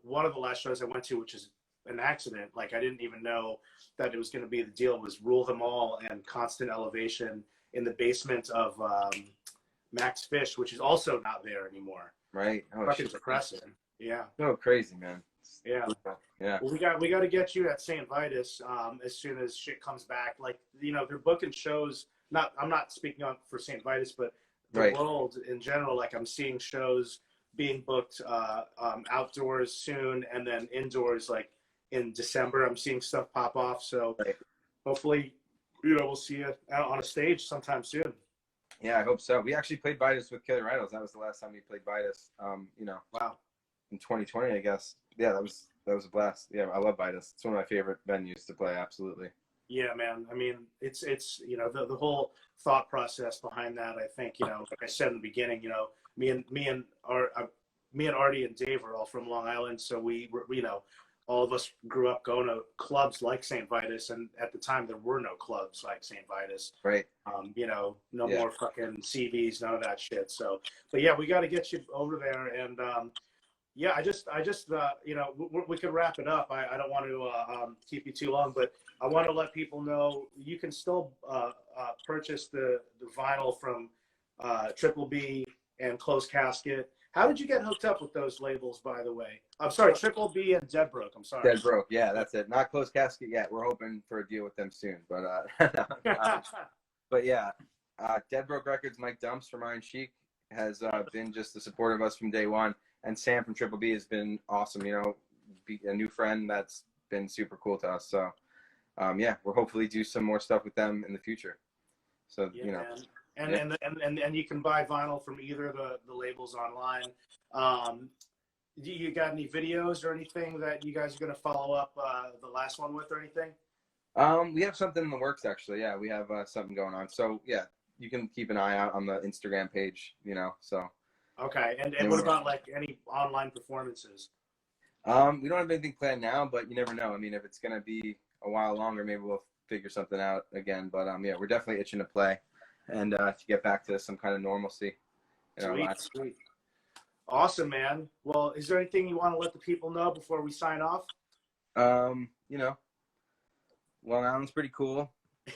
one of the last shows I went to, which is an accident. Like I didn't even know that it was going to be the deal, was Rule Them All and Constant Elevation in the basement of Max Fish, which is also not there anymore. Right. Oh, fucking depressing. Yeah. Oh, crazy, man. Yeah. Yeah. Well, we got to get you at St. Vitus as soon as shit comes back. Like, they're booking shows. I'm not speaking on for St. Vitus, but the world in general. Like, I'm seeing shows being booked outdoors soon, and then indoors like in December. I'm seeing stuff pop off. So hopefully, we'll see you out on a stage sometime soon. Yeah, I hope so. We actually played Vitus with Killer Idols. That was the last time we played Vitus. Wow. In 2020, I guess. Yeah, that was a blast. Yeah, I love Vitus. It's one of my favorite venues to play. Absolutely. Yeah, man. I mean, it's the whole thought process behind that. I think like I said in the beginning, me and Artie and Dave are all from Long Island, so we all of us grew up going to clubs like St. Vitus, and at the time there were no clubs like St. Vitus. Right. No more fucking CVs, none of that shit. So, but yeah, we got to get you over there, and yeah, I just we could wrap it up. I don't want to keep you too long, but I want to let people know you can still purchase the vinyl from Triple B and Closed Casket. How did you get hooked up with those labels, by the way? I'm sorry, Triple B and Dead Broke. I'm sorry. Dead Broke, yeah, that's it. Not Closed Casket yet. We're hoping for a deal with them soon, but but yeah, Dead Broke Records. Mike Dumps from Iron Chic has been just the support of us from day one. And Sam from Triple B has been awesome, a new friend that's been super cool to us. So, yeah, we'll hopefully do some more stuff with them in the future. So, And you can buy vinyl from either of the labels online. Do you got any videos or anything that you guys are going to follow up the last one with or anything? We have something in the works, actually. Yeah, we have something going on. So, yeah, you can keep an eye out on the Instagram page, so. Okay, and what about like any online performances? We don't have anything planned now, but you never know. I mean, if it's gonna be a while longer, maybe we'll figure something out again. But yeah, we're definitely itching to play, and to get back to some kind of normalcy in our lives. Sweet. Awesome, man. Well, is there anything you want to let the people know before we sign off? Long Island's pretty cool,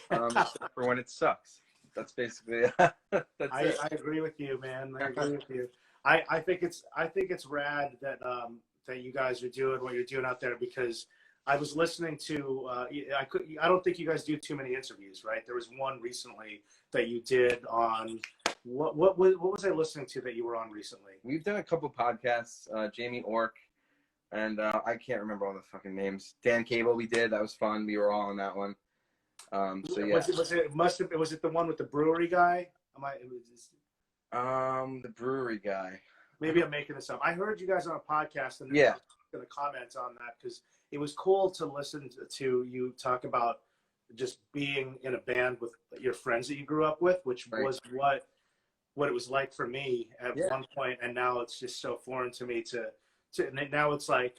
except for when it sucks. That's basically I agree with you, man. I agree with you. I think it's rad that that you guys are doing what you're doing out there, because I was listening to I don't think you guys do too many interviews, right? There was one recently that you did on what was I listening to that you were on recently? We've done a couple podcasts, Jamie Ork, and I can't remember all the fucking names. Dan Cable we did. That was fun. We were all on that one. So yeah. Was it the one with the brewery guy? The brewery guy. Maybe I'm making this up. I heard you guys on a podcast, and yeah, going to comment on that because it was cool to listen to you talk about just being in a band with your friends that you grew up with, which Right. was what it was like for me at Yeah. one point, and now it's just so foreign to me to now it's like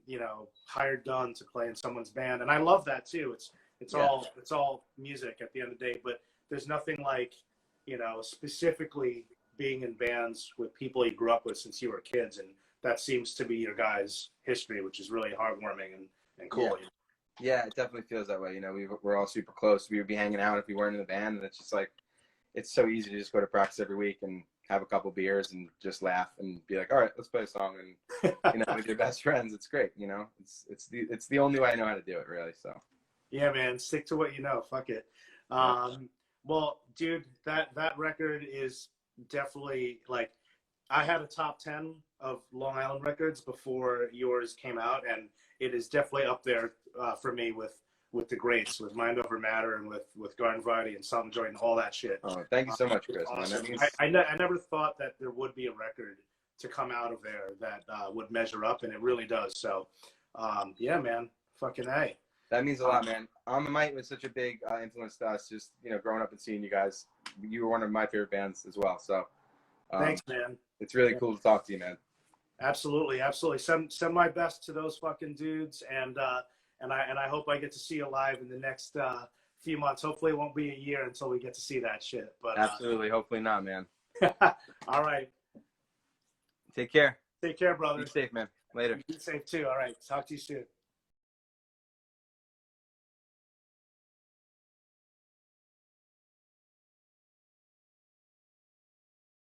you know, hired gun to play in someone's band, and I love that too. It's all music at the end of the day, but there's nothing like, you know, specifically being in bands with people you grew up with since you were kids, and that seems to be your guys' history, which is really heartwarming and cool. Yeah. Yeah, it definitely feels that way. You know, we're all super close. We would be hanging out if we weren't in the band, and it's just like, it's so easy to just go to practice every week and have a couple beers and just laugh and be like, all right, let's play a song, and you know, with your best friends. It's great. You know, it's the only way I know how to do it, really. So Yeah, man, stick to what you know. Fuck it. Well, dude, that record is definitely like, I had a top 10 of Long Island records before yours came out, and it is definitely up there for me with the greats, with Mind Over Matter and with Garden Variety and Something Joy and all that shit. oh, thank you so much, Chris. Awesome. Man, I never thought that there would be a record to come out of there that would measure up, and it really does. So, yeah, man, fucking A. that means a lot, man. Mite was such a big influence to us. Just, you know, growing up and seeing you guys. You were one of my favorite bands as well. So Thanks, man. it's really cool to talk to you, man. Absolutely, absolutely. Send my best to those fucking dudes, and I hope I get to see you live in the next few months. Hopefully, it won't be a year until we get to see that shit. But Absolutely, hopefully not, man. All right. Take care. Take care, brother. Be safe, man. Later. Be safe too. All right. Talk to you soon.